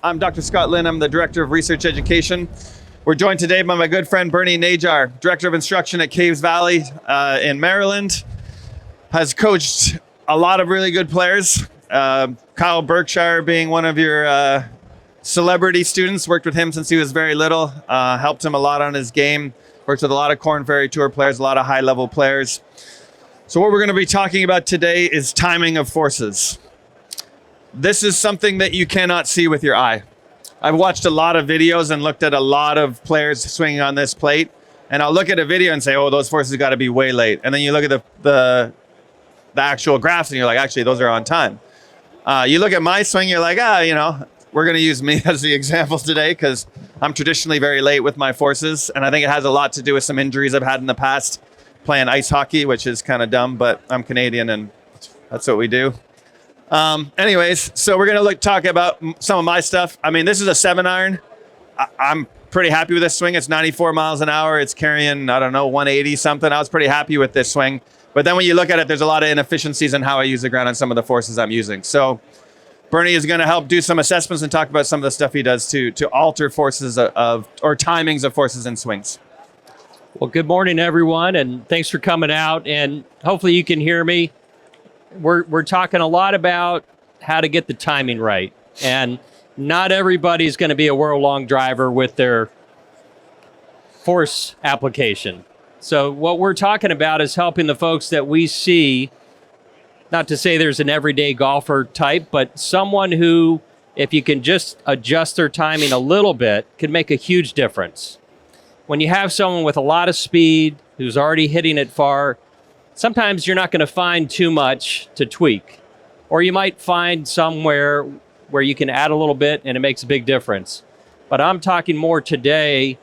I'm Dr. Scott Lynn. I'm the Director of Research Education. We're joined today by my good friend Bernie Najar, Director of Instruction at Caves Valley in Maryland. Has coached a lot of really good players. Kyle Berkshire being one of your celebrity students. Worked with him since he was very little. Helped him a lot on his game. Worked with a lot of Korn Ferry Tour players, a lot of high-level players. So what we're going to be talking about today is timing of forces. This is something that you cannot see with your eye. I've watched a lot of videos and looked at a lot of players swinging on this plate, and I'll look at a video and say, oh, those forces got to be way late. And then you look at the actual graphs and you're like, actually, those are on time. You look at my swing, you're like, we're going to use me as the example today because I'm traditionally very late with my forces, and I think it has a lot to do with some injuries I've had in the past playing ice hockey, which is kind of dumb, but I'm Canadian and that's what we do. Anyways, so we're going to talk about some of my stuff. I mean, this is a 7-iron. I'm pretty happy with this swing. It's 94 miles an hour. It's carrying, 180 something. I was pretty happy with this swing. But then when you look at it, there's a lot of inefficiencies in how I use the ground and some of the forces I'm using. So Bernie is going to help do some assessments and talk about some of the stuff he does to alter forces or timings of forces and swings. Well, good morning, everyone, and thanks for coming out. And hopefully you can hear me. We're talking a lot about how to get the timing right. And not everybody's going to be a world-long driver with their force application. So what we're talking about is helping the folks that we see, not to say there's an everyday golfer type, but someone who, if you can just adjust their timing a little bit, can make a huge difference. When you have someone with a lot of speed who's already hitting it far, sometimes you're not going to find too much to tweak. Or you might find somewhere where you can add a little bit and it makes a big difference. But I'm talking more today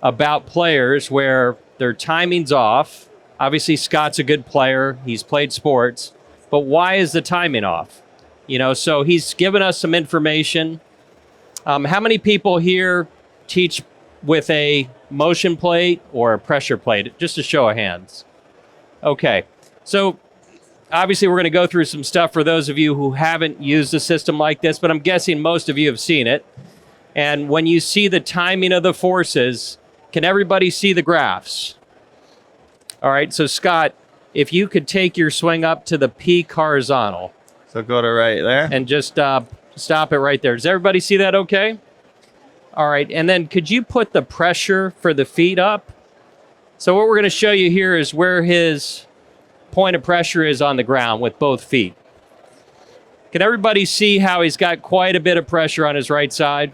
about players where their timing's off. Obviously, Scott's a good player. He's played sports. But why is the timing off? So he's given us some information. How many people here teach with a motion plate or a pressure plate? Just a show of hands. Okay. So obviously we're going to go through some stuff for those of you who haven't used a system like this, but I'm guessing most of you have seen it. And when you see the timing of the forces, can everybody see the graphs? All right. So Scott, if you could take your swing up to the peak horizontal. So go to right there. And just stop it right there. Does everybody see that okay? All right. And then could you put the pressure for the feet up? So what we're going to show you here is where his point of pressure is on the ground with both feet. Can everybody see how he's got quite a bit of pressure on his right side?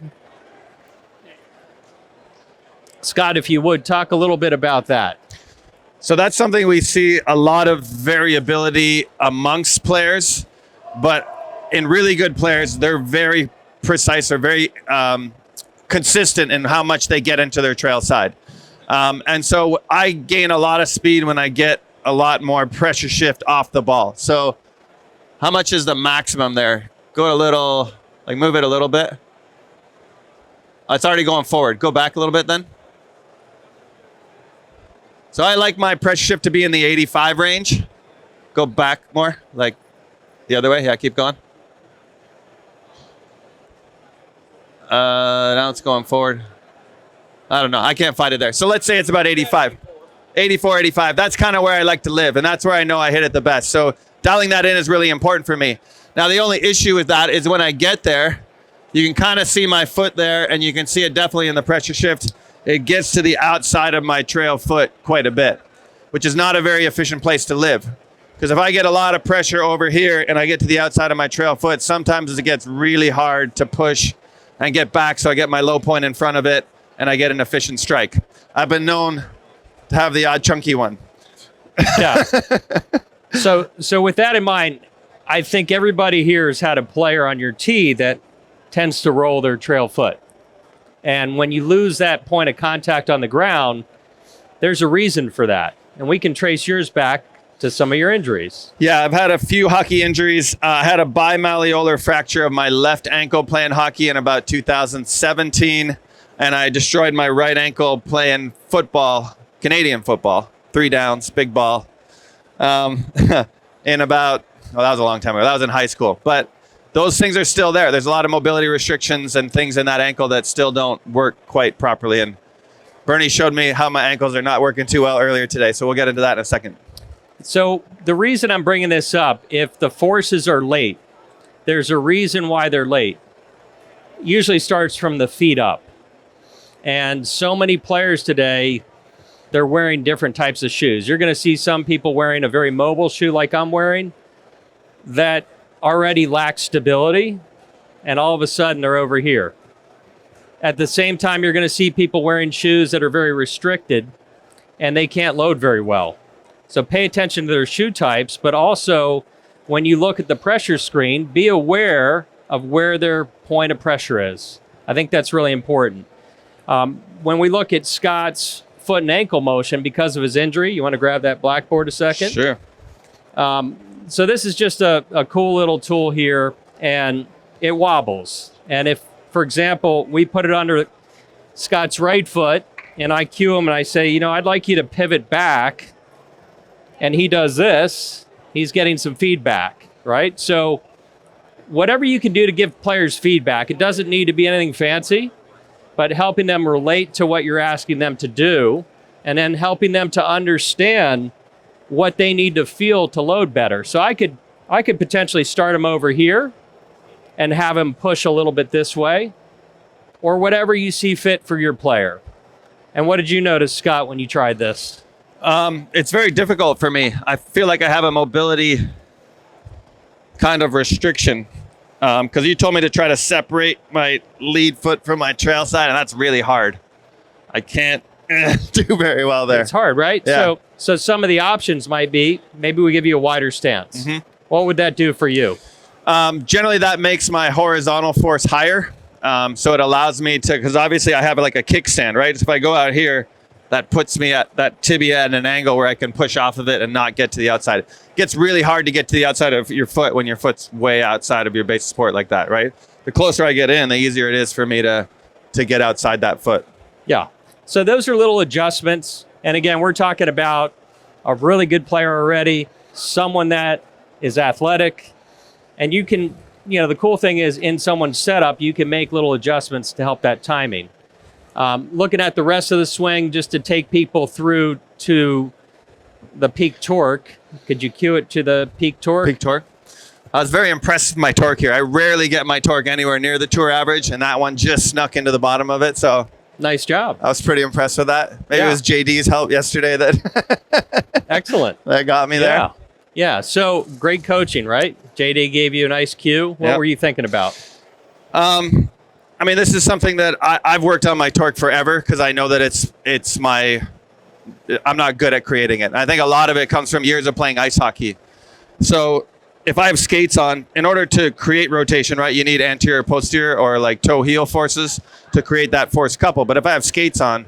Scott, if you would, talk a little bit about that. So that's something we see a lot of variability amongst players, but in really good players, they're very precise or very consistent in how much they get into their trail side. And so I gain a lot of speed when I get a lot more pressure shift off the ball. So how much is the maximum there? Go a little, move it a little bit. It's already going forward. Go back a little bit then. So I like my pressure shift to be in the 85 range. Go back more, like the other way. Yeah, keep going. Now it's going forward. I don't know. I can't find it there. So let's say it's about 85. 84, 85. That's kind of where I like to live, and that's where I know I hit it the best. So dialing that in is really important for me. Now, the only issue with that is when I get there, you can kind of see my foot there, and you can see it definitely in the pressure shift. It gets to the outside of my trail foot quite a bit, which is not a very efficient place to live. Because if I get a lot of pressure over here and I get to the outside of my trail foot, sometimes it gets really hard to push and get back, so I get my low point in front of it, and I get an efficient strike. I've been known to have the odd chunky one. Yeah. So with that in mind, I think everybody here has had a player on your tee that tends to roll their trail foot. And when you lose that point of contact on the ground, there's a reason for that. And we can trace yours back to some of your injuries. Yeah, I've had a few hockey injuries. I had a bimalleolar fracture of my left ankle playing hockey in about 2017. And I destroyed my right ankle playing football, Canadian football, 3 downs, big ball, in about, well, that was a long time ago. That was in high school. But those things are still there. There's a lot of mobility restrictions and things in that ankle that still don't work quite properly. And Bernie showed me how my ankles are not working too well earlier today. So we'll get into that in a second. So the reason I'm bringing this up, if the forces are late, there's a reason why they're late. Usually starts from the feet up. And so many players today, they're wearing different types of shoes. You're going to see some people wearing a very mobile shoe like I'm wearing that already lacks stability, and all of a sudden they're over here. At the same time, you're going to see people wearing shoes that are very restricted and they can't load very well. So pay attention to their shoe types, but also when you look at the pressure screen, be aware of where their point of pressure is. I think that's really important. When we look at Scott's foot and ankle motion because of his injury, you want to grab that blackboard a second? Sure. So this is just a cool little tool here, and it wobbles. And if, for example, we put it under Scott's right foot, and I cue him and I say, you know, I'd like you to pivot back, and he does this, he's getting some feedback, right? So whatever you can do to give players feedback, it doesn't need to be anything fancy, but helping them relate to what you're asking them to do, and then helping them to understand what they need to feel to load better. So I could potentially start them over here and have them push a little bit this way, or whatever you see fit for your player. And what did you notice, Scott, when you tried this? It's very difficult for me. I feel like I have a mobility kind of restriction because you told me to try to separate my lead foot from my trail side, and that's really hard. I can't do very well there. It's hard, right? Yeah. So some of the options might be, maybe we give you a wider stance. Mm-hmm. What would that do for you? Generally, that makes my horizontal force higher. So it allows me to, because obviously I have like a kickstand, right? So if I go out here, that puts me at that tibia at an angle where I can push off of it and not get to the outside. It gets really hard to get to the outside of your foot when your foot's way outside of your base of support like that, right? The closer I get in, the easier it is for me to get outside that foot. Yeah. So those are little adjustments. And again, we're talking about a really good player already, someone that is athletic. And you can, you know, the cool thing is in someone's setup, you can make little adjustments to help that timing. Looking at the rest of the swing, just to take people through to the peak torque. Could you cue it to the peak torque? Peak torque. I was very impressed with my torque here. I rarely get my torque anywhere near the tour average, and that one just snuck into the bottom of it. So nice job. I was pretty impressed with that. Maybe it was JD's help yesterday that excellent. That got me there. Yeah. So great coaching, right? JD gave you a nice cue. What were you thinking about? I mean, this is something that I've worked on my torque forever because I know that I'm not good at creating it. I think a lot of it comes from years of playing ice hockey. So if I have skates on, in order to create rotation, right, you need anterior, posterior, or like toe heel forces to create that force couple. But if I have skates on,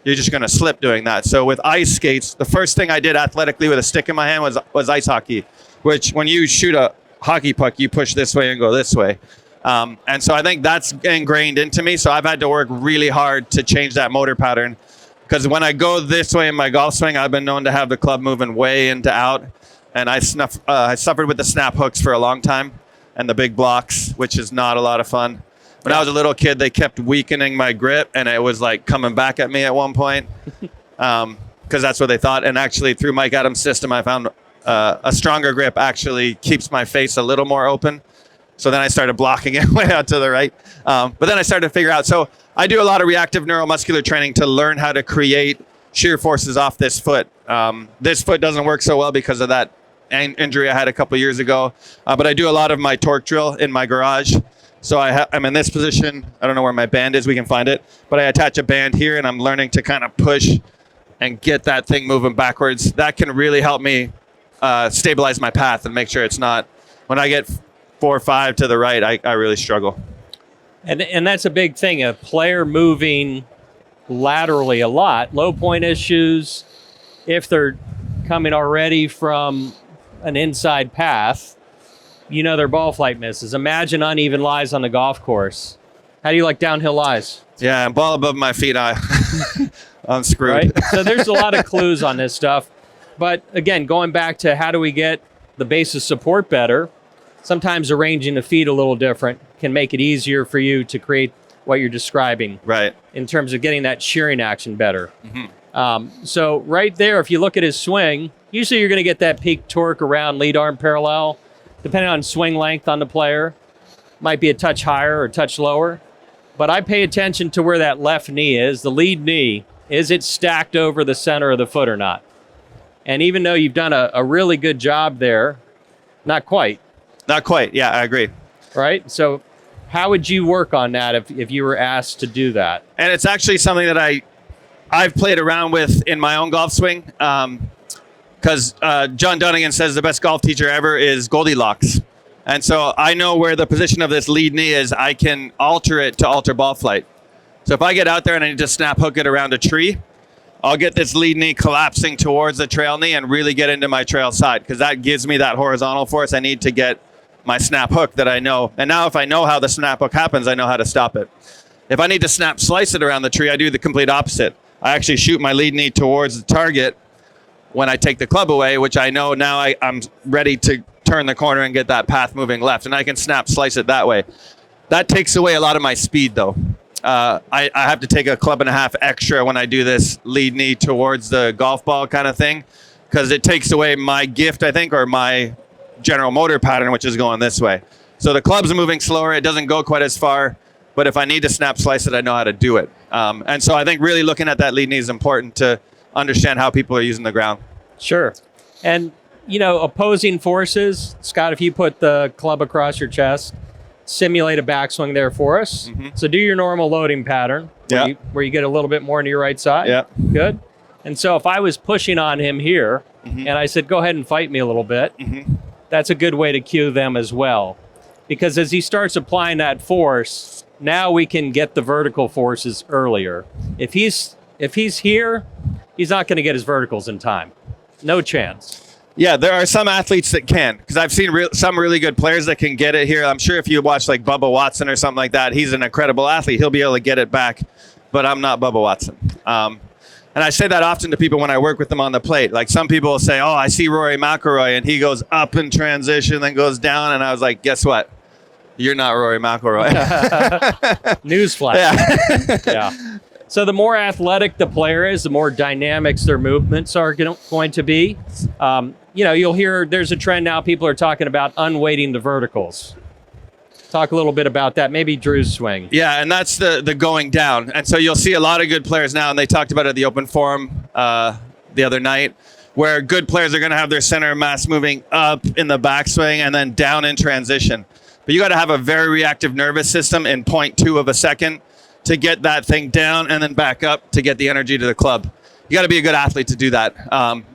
you're just going to slip doing that. So with ice skates, the first thing I did athletically with a stick in my hand was ice hockey, which when you shoot a hockey puck, you push this way and go this way. And so I think that's ingrained into me. So I've had to work really hard to change that motor pattern. Because when I go this way in my golf swing, I've been known to have the club moving way into out. And I suffered with the snap hooks for a long time and the big blocks, which is not a lot of fun. When I was a little kid, they kept weakening my grip, and it was like coming back at me at one point because that's what they thought. And actually, through Mike Adams' system, I found a stronger grip actually keeps my face a little more open. So then I started blocking it way out to the right. But then I started to figure out. So I do a lot of reactive neuromuscular training to learn how to create shear forces off this foot. This foot doesn't work so well because of that injury I had a couple years ago. But I do a lot of my torque drill in my garage. So I'm in this position. I don't know where my band is. We can find it. But I attach a band here, and I'm learning to kind of push and get that thing moving backwards. That can really help me stabilize my path and make sure it's not, when I get 4 or 5 to the right, I really struggle. And that's a big thing, a player moving laterally a lot. Low point issues, if they're coming already from an inside path, you know their ball flight misses. Imagine uneven lies on the golf course. How do you like downhill lies? Yeah, ball above my feet, I'm screwed. Right? So there's a lot of clues on this stuff. But again, going back to how do we get the base of support better, sometimes arranging the feet a little different can make it easier for you to create what you're describing. Right. In terms of getting that shearing action better. So right there, if you look at his swing, usually you're going to get that peak torque around lead arm parallel, depending on swing length on the player. Might be a touch higher or a touch lower. But I pay attention to where that left knee is, the lead knee. Is it stacked over the center of the foot or not? And even though you've done a really good job there, not quite. Not quite. Yeah, I agree. Right? So how would you work on that if you were asked to do that? And it's actually something that I've played around with in my own golf swing. Because John Dunnigan says the best golf teacher ever is Goldilocks. And so I know where the position of this lead knee is. I can alter it to alter ball flight. So if I get out there and I need to snap hook it around a tree, I'll get this lead knee collapsing towards the trail knee and really get into my trail side, because that gives me that horizontal force I need to get my snap hook that I know. And now if I know how the snap hook happens, I know how to stop it. If I need to snap slice it around the tree, I do the complete opposite. I actually shoot my lead knee towards the target when I take the club away, which I know now I'm ready to turn the corner and get that path moving left, and I can snap slice it that way. That takes away a lot of my speed, though. I have to take a club and a half extra when I do this lead knee towards the golf ball kind of thing, because it takes away my gift, I think, or my general motor pattern, which is going this way. So the club's moving slower. It doesn't go quite as far, but if I need to snap slice it, I know how to do it. And so I think really looking at that lead knee is important to understand how people are using the ground. Sure. And, opposing forces, Scott, if you put the club across your chest, simulate a backswing there for us. So do your normal loading pattern where you get a little bit more into your right side. Yeah. Good. And so if I was pushing on him here and I said, go ahead and fight me a little bit, that's a good way to cue them as well. Because as he starts applying that force, now we can get the vertical forces earlier. If he's here, he's not going to get his verticals in time. No chance. Yeah, there are some athletes that can, because I've seen some really good players that can get it here. I'm sure if you watch like Bubba Watson or something like that, he's an incredible athlete. He'll be able to get it back, but I'm not Bubba Watson. And I say that often to people when I work with them on the plate. Like some people will say, oh, I see Rory McIlroy, and he goes up in transition, then goes down. And I was like, guess what? You're not Rory McIlroy. Newsflash. Yeah. Yeah. So the more athletic the player is, the more dynamics their movements are going to be. You'll hear there's a trend now. People are talking about unweighting the verticals. Talk a little bit about that. Maybe Drew's swing. Yeah, and that's the going down. And so you'll see a lot of good players now, and they talked about it at the Open Forum the other night, where good players are going to have their center of mass moving up in the backswing and then down in transition. But you got to have a very reactive nervous system in 0.2 of a second to get that thing down and then back up to get the energy to the club. You got to be a good athlete to do that,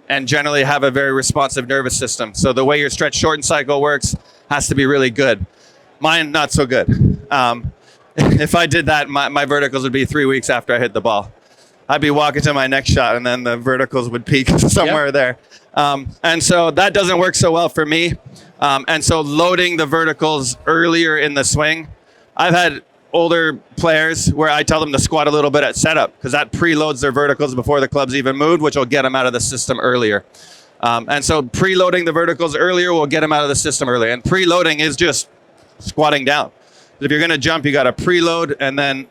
and generally have a very responsive nervous system. So the way your stretch shorten cycle works has to be really good. Mine, not so good. If I did that, my verticals would be 3 weeks after I hit the ball. I'd be walking to my next shot, and then the verticals would peak somewhere there. And so that doesn't work so well for me. And so loading the verticals earlier in the swing, I've had older players where I tell them to squat a little bit at setup, because that preloads their verticals before the club's even moved, which will get them out of the system earlier. And so preloading the verticals earlier will get them out of the system earlier. And preloading is just squatting down. If you're going to jump, you got to preload and then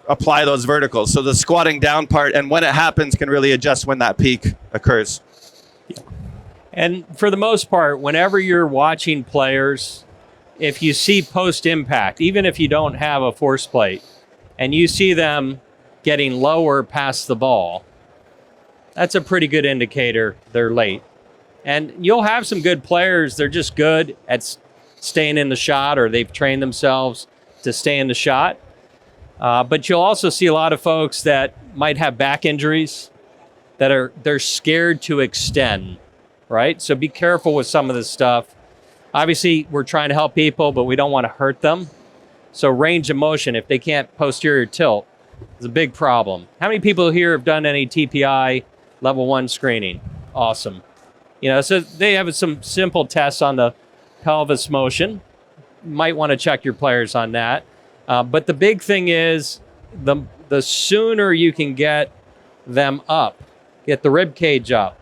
apply those verticals. So the squatting down part, and when it happens, can really adjust when that peak occurs. And for the most part, whenever you're watching players, if you see post-impact, even if you don't have a force plate, and you see them getting lower past the ball, that's a pretty good indicator they're late. And you'll have some good players, they're just good at staying in the shot, or they've trained themselves to stay in the shot. But you'll also see a lot of folks that might have back injuries that they're scared to extend, right? So be careful with some of this stuff. Obviously, we're trying to help people, but we don't want to hurt them. So range of motion, if they can't posterior tilt, is a big problem. How many people here have done any TPI level 1 screening? Awesome. So they have some simple tests on the pelvis motion. You might want to check your players on that. But the big thing is the sooner you can get them up, get the rib cage up,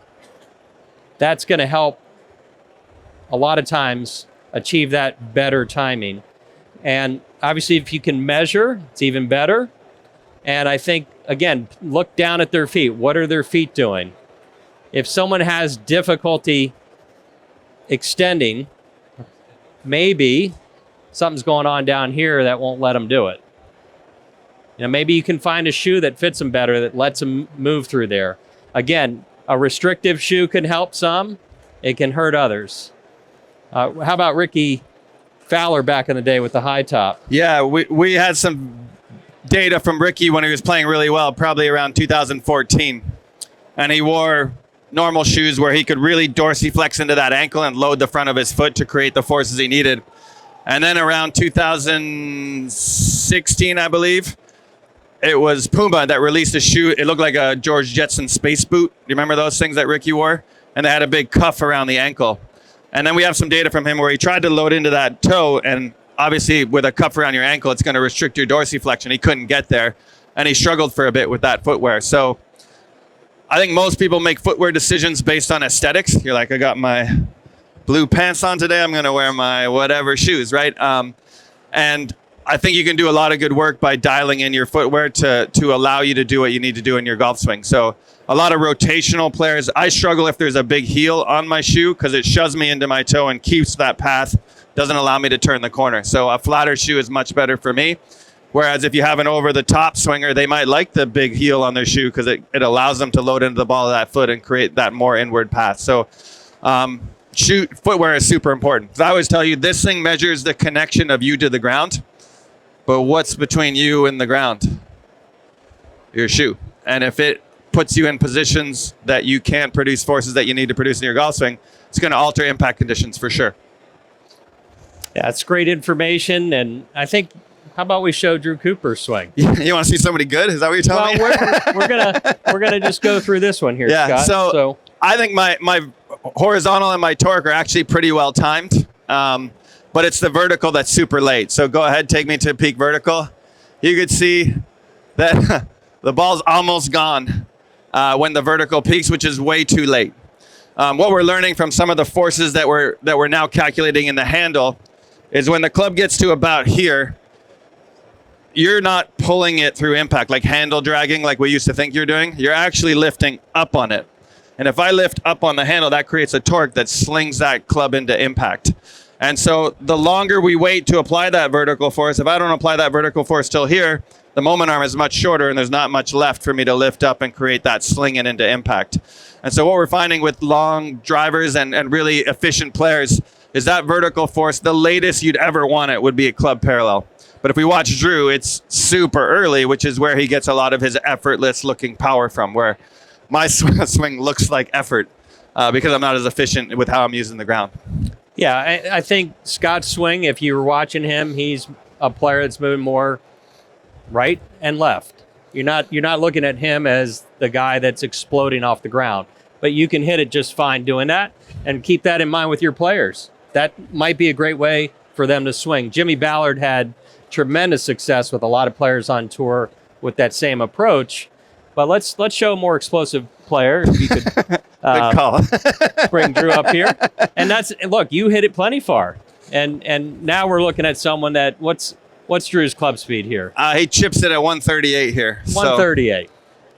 that's going to help a lot of times achieve that better timing. And obviously, if you can measure, it's even better. And I think, again, look down at their feet. What are their feet doing? If someone has difficulty extending, maybe something's going on down here that won't let them do it. Maybe you can find a shoe that fits them better, that lets them move through there. Again, a restrictive shoe can help some. It can hurt others. How about Ricky Fowler back in the day with the high top? Yeah, we had some data from Ricky when he was playing really well, probably around 2014. And he wore normal shoes where he could really dorsiflex into that ankle and load the front of his foot to create the forces he needed. And then around 2016, I believe, it was Puma that released a shoe. It looked like a George Jetson space boot. Do you remember those things that Ricky wore? And they had a big cuff around the ankle. And then we have some data from him where he tried to load into that toe, and obviously with a cuff around your ankle, it's going to restrict your dorsiflexion. He couldn't get there, and he struggled for a bit with that footwear. So I think most people make footwear decisions based on aesthetics. You're like, I got my blue pants on today, I'm going to wear my whatever shoes, right? And I think you can do a lot of good work by dialing in your footwear to allow you to do what you need to do in your golf swing. So a lot of rotational players, I struggle if there's a big heel on my shoe because it shoves me into my toe and keeps that path, doesn't allow me to turn the corner. So a flatter shoe is much better for me. Whereas if you have an over-the-top swinger, they might like the big heel on their shoe because it allows them to load into the ball of that foot and create that more inward path. So footwear is super important. I always tell you, this thing measures the connection of you to the ground, but what's between you and the ground? Your shoe. And if it puts you in positions that you can't produce forces that you need to produce in your golf swing, it's going to alter impact conditions for sure. Yeah, it's great information. And I think, how about we show Drew Cooper's swing? You want to see somebody good? Is that what you're telling me? we're gonna just go through this one here, yeah, Scott. So I think my horizontal and my torque are actually pretty well timed, but it's the vertical that's super late. So go ahead, take me to peak vertical. You could see that the ball's almost gone when the vertical peaks, which is way too late. What we're learning from some of the forces that we're now calculating in the handle is when the club gets to about here, you're not pulling it through impact, like handle dragging, like we used to think you're doing. You're actually lifting up on it. And if I lift up on the handle, that creates a torque that slings that club into impact. And so the longer we wait to apply that vertical force, if I don't apply that vertical force till here, the moment arm is much shorter and there's not much left for me to lift up and create that slinging into impact. And so what we're finding with long drivers and really efficient players is that vertical force, the latest you'd ever want it would be a club parallel. But if we watch Drew, it's super early, which is where he gets a lot of his effortless looking power from, where my swing looks like effort because I'm not as efficient with how I'm using the ground. Yeah, I think Scott's swing, if you were watching him, he's a player that's moving more right and left. You're not looking at him as the guy that's exploding off the ground, but you can hit it just fine doing that, and keep that in mind with your players. That might be a great way for them to swing. Jimmy Ballard had tremendous success with a lot of players on tour with that same approach. But let's show a more explosive player. If you could Good call. bring Drew up here. And look, you hit it plenty far. And now we're looking at someone that what's Drew's club speed here? He chips it at 138 here. 138.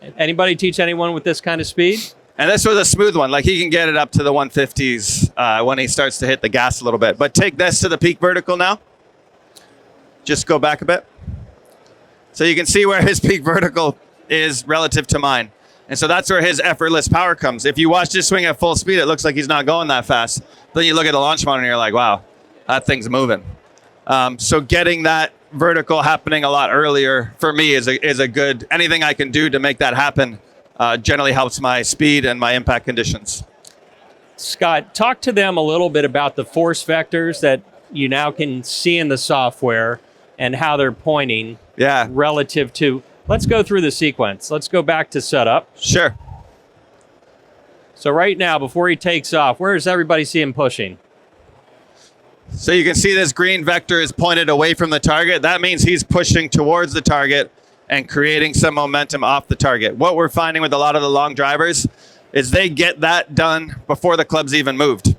So. Anybody teach anyone with this kind of speed? And this was a smooth one. Like he can get it up to the 150s when he starts to hit the gas a little bit. But take this to the peak vertical now. Just go back a bit. So you can see where his peak vertical is relative to mine. And so that's where his effortless power comes. If you watch this swing at full speed, it looks like he's not going that fast. Then you look at the launch monitor and you're like, wow, that thing's moving. So getting that vertical happening a lot earlier for me is a good, anything I can do to make that happen generally helps my speed and my impact conditions. Scott, talk to them a little bit about the force vectors that you now can see in the software and how they're pointing relative to. Let's go through the sequence. Let's go back to setup. Sure. So right now, before he takes off, where does everybody see him pushing? So you can see this green vector is pointed away from the target. That means he's pushing towards the target and creating some momentum off the target. What we're finding with a lot of the long drivers is they get that done before the club's even moved.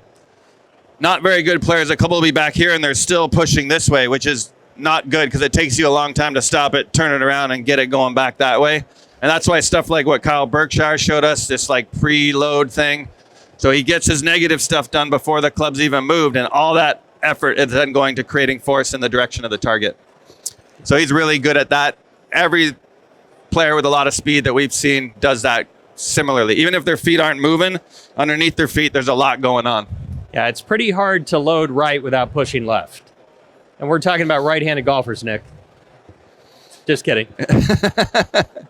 not very good players, a couple will be back here and they're still pushing this way, which is not good because it takes you a long time to stop it, turn it around, and get it going back that way. And that's why stuff like what Kyle Berkshire showed us, this like preload thing. So he gets his negative stuff done before the club's even moved, and all that effort is then going to creating force in the direction of the target. So he's really good at that. Every player with a lot of speed that we've seen does that similarly. Even if their feet aren't moving, underneath their feet, there's a lot going on. Yeah, it's pretty hard to load right without pushing left. And we're talking about right-handed golfers, Nick. Just kidding.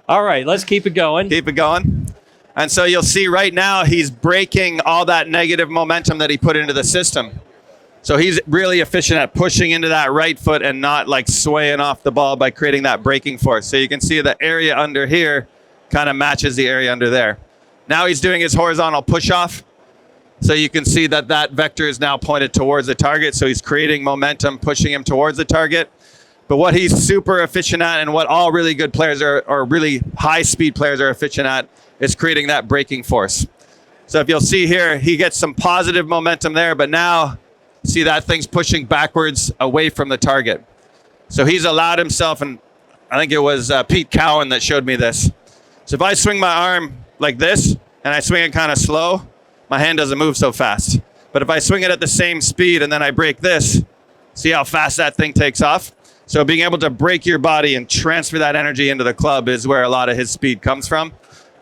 All right, let's keep it going. Keep it going. And so you'll see right now he's breaking all that negative momentum that he put into the system. So he's really efficient at pushing into that right foot and not like swaying off the ball by creating that braking force. So you can see the area under here kind of matches the area under there. Now he's doing his horizontal push-off. So you can see that that vector is now pointed towards the target. So he's creating momentum, pushing him towards the target. But what he's super efficient at, and what all really good players or really high-speed players are efficient at, is creating that braking force. So if you'll see here, he gets some positive momentum there, but now see that thing's pushing backwards away from the target. So he's allowed himself, and I think it was Pete Cowan that showed me this. So if I swing my arm like this, and I swing it kind of slow, my hand doesn't move so fast. But if I swing it at the same speed and then I break this, see how fast that thing takes off? So being able to break your body and transfer that energy into the club is where a lot of his speed comes from.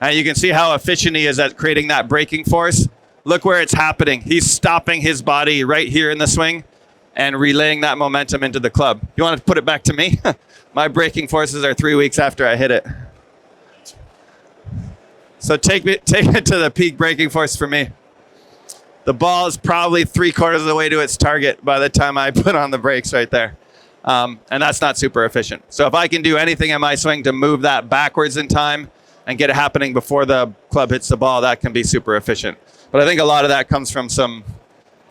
And you can see how efficient he is at creating that braking force. Look where it's happening. He's stopping his body right here in the swing and relaying that momentum into the club. You want to put it back to me? My braking forces are 3 weeks after I hit it. So take it to the peak braking force for me. The ball is probably 3/4 of the way to its target by the time I put on the brakes right there. And that's not super efficient. So if I can do anything in my swing to move that backwards in time and get it happening before the club hits the ball, that can be super efficient. But I think a lot of that comes from some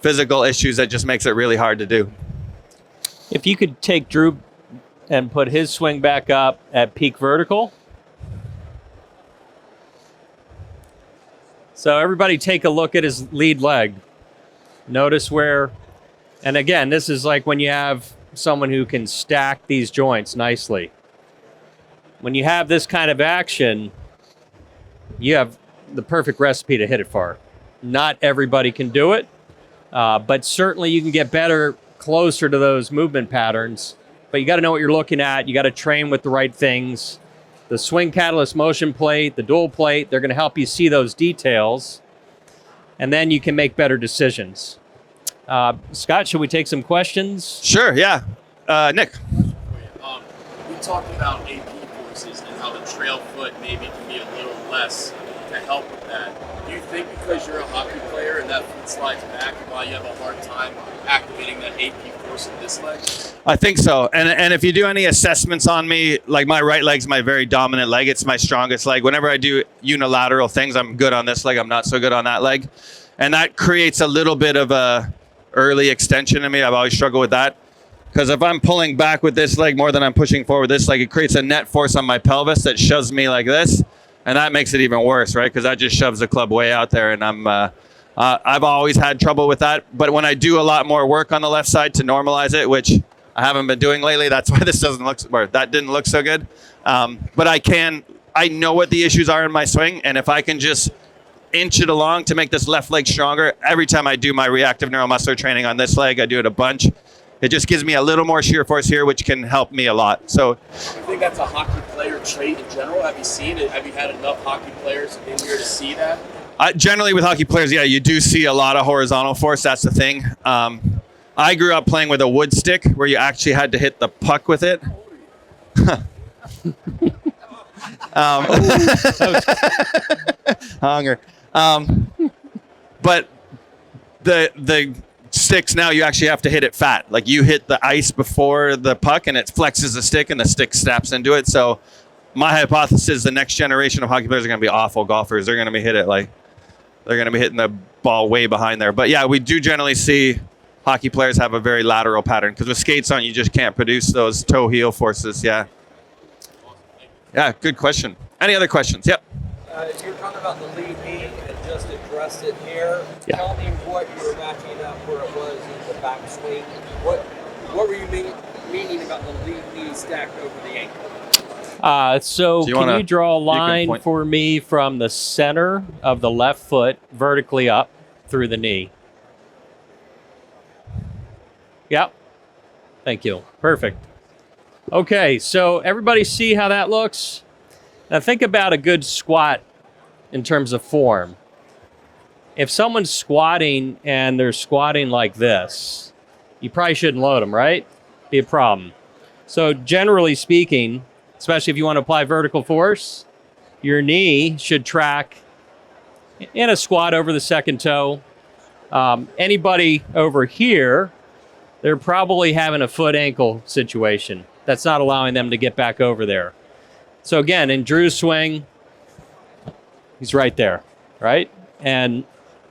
physical issues that just makes it really hard to do. If you could take Drew and put his swing back up at peak vertical. So everybody take a look at his lead leg. Notice where, and again, this is like when you have someone who can stack these joints nicely. When you have this kind of action, you have the perfect recipe to hit it far. Not everybody can do it, but certainly you can get better, closer to those movement patterns. But you got to know what you're looking at. You got to train with the right things. The swing catalyst motion plate, the dual plate, they're going to help you see those details. And then you can make better decisions. Scott, should we take some questions? Sure, yeah. Nick. We talked about AP forces and how the trail foot maybe can be a little less to help with that. Do you think because you're a hockey player and that foot slides back, why you have a hard time activating that AP force in this leg? I think so. And if you do any assessments on me, like my right leg's my very dominant leg. It's my strongest leg. Whenever I do unilateral things, I'm good on this leg. I'm not so good on that leg. And that creates a little bit of a early extension in me. I've always struggled with that. Because if I'm pulling back with this leg more than I'm pushing forward with this leg, it creates a net force on my pelvis that shoves me like this. And that makes it even worse, right? Because that just shoves the club way out there. And I've always had trouble with that. But when I do a lot more work on the left side to normalize it, which I haven't been doing lately, that's why this doesn't look, or that didn't look so good. But I know what the issues are in my swing. And if I can just inch it along to make this left leg stronger, every time I do my reactive neuromuscular training on this leg, I do it a bunch. It just gives me a little more shear force here, which can help me a lot. So, do you think that's a hockey player trait in general? Have you seen it? Have you had enough hockey players in here to see that? Generally with hockey players, yeah, you do see a lot of horizontal force. That's the thing. I grew up playing with a wood stick where you actually had to hit the puck with it. Hunger. But the sticks now, you actually have to hit it fat. Like you hit the ice before the puck and it flexes the stick and the stick snaps into it. So my hypothesis is the next generation of hockey players are going to be awful golfers. They're going to be they're going to be hitting the ball way behind there. But yeah, we do generally see hockey players have a very lateral pattern because with skates on, you just can't produce those toe heel forces. Yeah. Yeah, good question. Any other questions? Yep. You're talking about the lead knee and just addressed it here. Yeah. Tell me what you were matching up where it was in the backswing. What were you meaning about the lead knee stacked over the ankle? So can you draw a line for me from the center of the left foot vertically up through the knee? Yep. Thank you. Perfect. Okay, so everybody see how that looks? Now think about a good squat in terms of form. If someone's squatting and they're squatting like this, you probably shouldn't load them, right? Be a problem. So generally speaking, especially if you want to apply vertical force, your knee should track in a squat over the second toe. Anybody over here, they're probably having a foot-ankle situation. That's not allowing them to get back over there. So again, in Drew's swing, he's right there, right? And,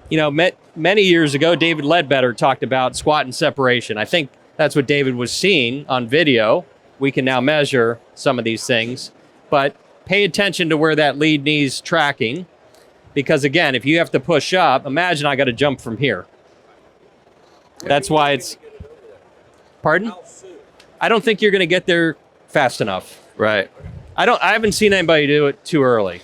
you know, many years ago, David Ledbetter talked about squat and separation. I think that's what David was seeing on video. We can now measure some of these things. But pay attention to where that lead knee's tracking. Because, again, if you have to push up, imagine I got to jump from here. That's why it's... Pardon? I don't think you're going to get there fast enough. Right. I haven't seen anybody do it too early.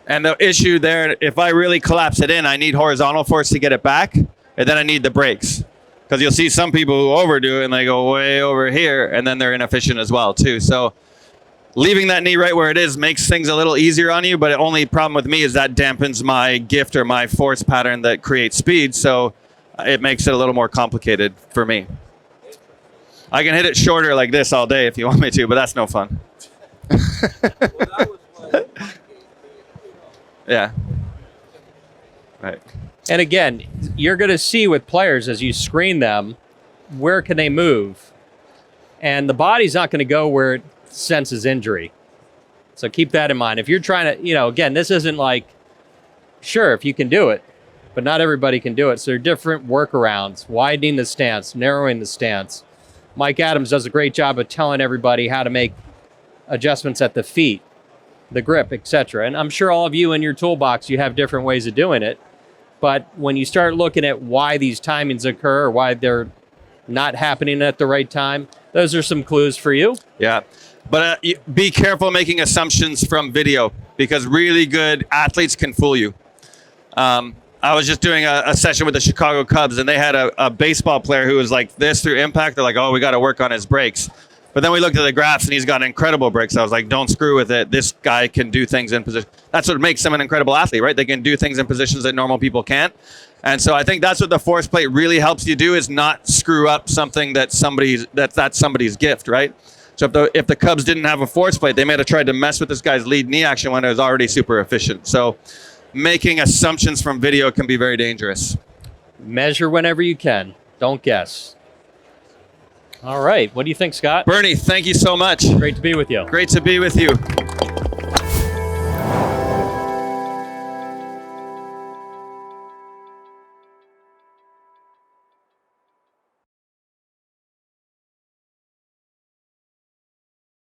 And the issue there, if I really collapse it in, I need horizontal force to get it back, and then I need the brakes. Because you'll see some people who overdo it and they go way over here, and then they're inefficient as well too. So leaving that knee right where it is makes things a little easier on you, but the only problem with me is that dampens my gift or my force pattern that creates speed, so it makes it a little more complicated for me. I can hit it shorter like this all day if you want me to, but that's no fun. Yeah. Right. And again, you're going to see with players as you screen them, where can they move? And the body's not going to go where it senses injury. So keep that in mind. If you're trying to, you know, again, this isn't like, sure, if you can do it, but not everybody can do it. So there are different workarounds, widening the stance, narrowing the stance. Mike Adams does a great job of telling everybody how to make adjustments at the feet, the grip, etc. And I'm sure all of you in your toolbox, you have different ways of doing it. But when you start looking at why these timings occur or why they're not happening at the right time, those are some clues for you. Yeah. But be careful making assumptions from video, because really good athletes can fool you. I was just doing a session with the Chicago Cubs, and they had a baseball player who was like this through impact. They're like, oh, we got to work on his brakes. But then we looked at the graphs, and he's got incredible brakes. I was like, don't screw with it. This guy can do things in position. That's what makes him an incredible athlete, right? They can do things in positions that normal people can't. And so I think that's what the force plate really helps you do, is not screw up something that's somebody's gift, right? So if the Cubs didn't have a force plate, they may have tried to mess with this guy's lead knee action when it was already super efficient. So making assumptions from video can be very dangerous. Measure whenever you can. Don't guess. All right. What do you think, Scott? Bernie, thank you so much. Great to be with you. Great to be with you.